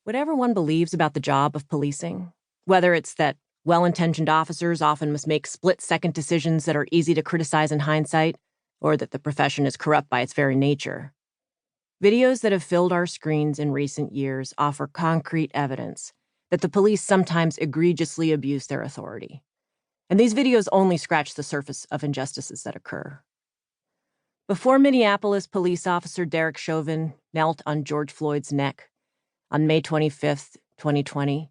Whatever one believes about the job of policing, whether it's that well-intentioned officers often must make split-second decisions that are easy to criticize in hindsight, or that the profession is corrupt by its very nature, videos that have filled our screens in recent years offer concrete evidence that the police sometimes egregiously abuse their authority. And these videos only scratch the surface of injustices that occur. Before Minneapolis police officer Derek Chauvin knelt on George Floyd's neck on May 25th, 2020,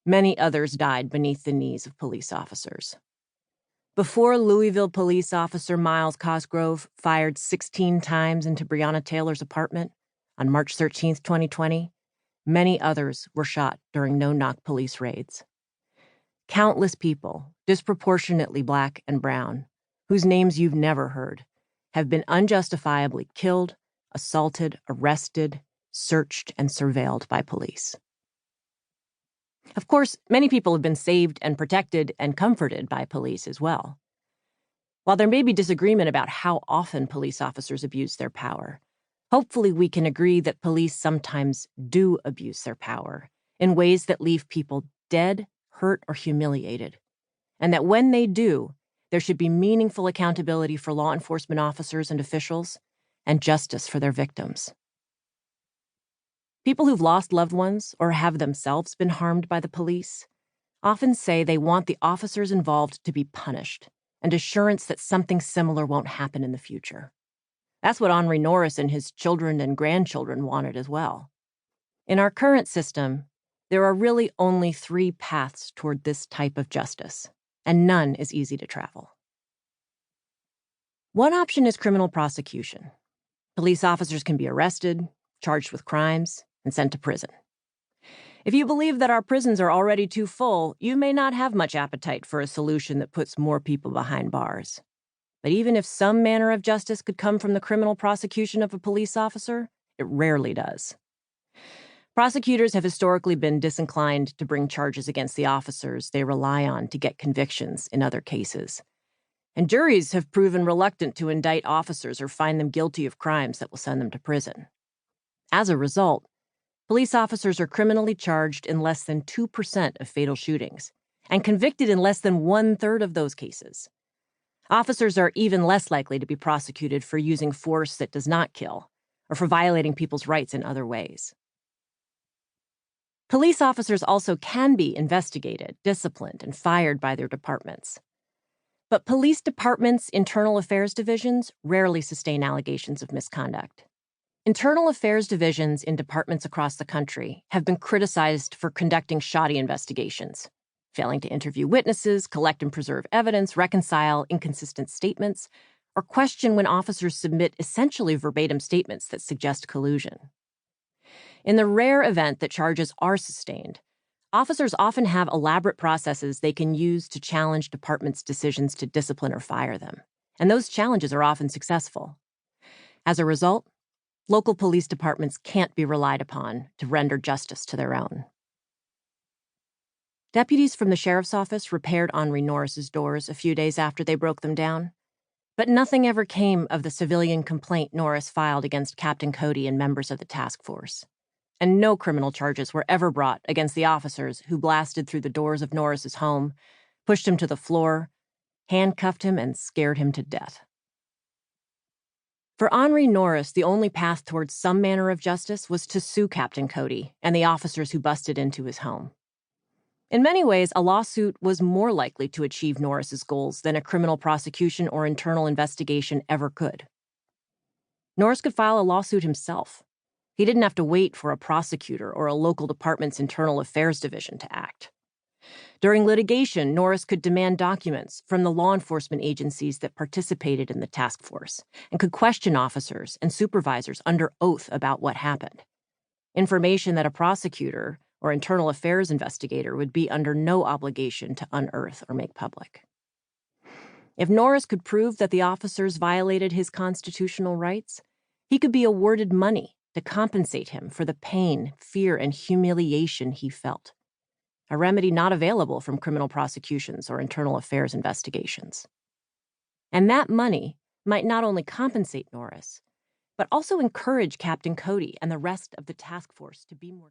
many others died beneath the knees of police officers. Before Louisville police officer Miles Cosgrove fired 16 times into Breonna Taylor's apartment on March 13th, 2020, many others were shot during no-knock police raids. Countless people, disproportionately Black and brown, whose names you've never heard, have been unjustifiably killed, assaulted, arrested, searched, and surveilled by police. Of course, many people have been saved and protected and comforted by police as well. While there may be disagreement about how often police officers abuse their power, hopefully we can agree that police sometimes do abuse their power in ways that leave people dead, hurt, or humiliated, and that when they do, there should be meaningful accountability for law enforcement officers and officials, and justice for their victims. People who've lost loved ones or have themselves been harmed by the police often say they want the officers involved to be punished and assurance that something similar won't happen in the future. That's what Henri Norris and his children and grandchildren wanted as well. In our current system, there are really only 3 paths toward this type of justice, and none is easy to travel. One option is criminal prosecution. Police officers can be arrested, charged with crimes, and sent to prison. If you believe that our prisons are already too full, you may not have much appetite for a solution that puts more people behind bars. But even if some manner of justice could come from the criminal prosecution of a police officer, it rarely does. Prosecutors have historically been disinclined to bring charges against the officers they rely on to get convictions in other cases. And juries have proven reluctant to indict officers or find them guilty of crimes that will send them to prison. As a result, police officers are criminally charged in less than 2% of fatal shootings and convicted in less than 1/3 of those cases. Officers are even less likely to be prosecuted for using force that does not kill or for violating people's rights in other ways. Police officers also can be investigated, disciplined, and fired by their departments. But police departments' internal affairs divisions rarely sustain allegations of misconduct. Internal affairs divisions in departments across the country have been criticized for conducting shoddy investigations, failing to interview witnesses, collect and preserve evidence, reconcile inconsistent statements, or question when officers submit essentially verbatim statements that suggest collusion. In the rare event that charges are sustained, officers often have elaborate processes they can use to challenge departments' decisions to discipline or fire them, and those challenges are often successful. As a result, local police departments can't be relied upon to render justice to their own. Deputies from the sheriff's office repaired Henri Norris's doors a few days after they broke them down, but nothing ever came of the civilian complaint Norris filed against Captain Cody and members of the task force. And no criminal charges were ever brought against the officers who blasted through the doors of Norris's home, pushed him to the floor, handcuffed him, and scared him to death. For Henri Norris, the only path towards some manner of justice was to sue Captain Cody and the officers who busted into his home. In many ways, a lawsuit was more likely to achieve Norris's goals than a criminal prosecution or internal investigation ever could. Norris could file a lawsuit himself. He didn't have to wait for a prosecutor or a local department's internal affairs division to act. During litigation, Norris could demand documents from the law enforcement agencies that participated in the task force and could question officers and supervisors under oath about what happened. Information that a prosecutor or internal affairs investigator would be under no obligation to unearth or make public. If Norris could prove that the officers violated his constitutional rights, he could be awarded money to compensate him for the pain, fear, and humiliation he felt, a remedy not available from criminal prosecutions or internal affairs investigations. And that money might not only compensate Norris, but also encourage Captain Cody and the rest of the task force to be more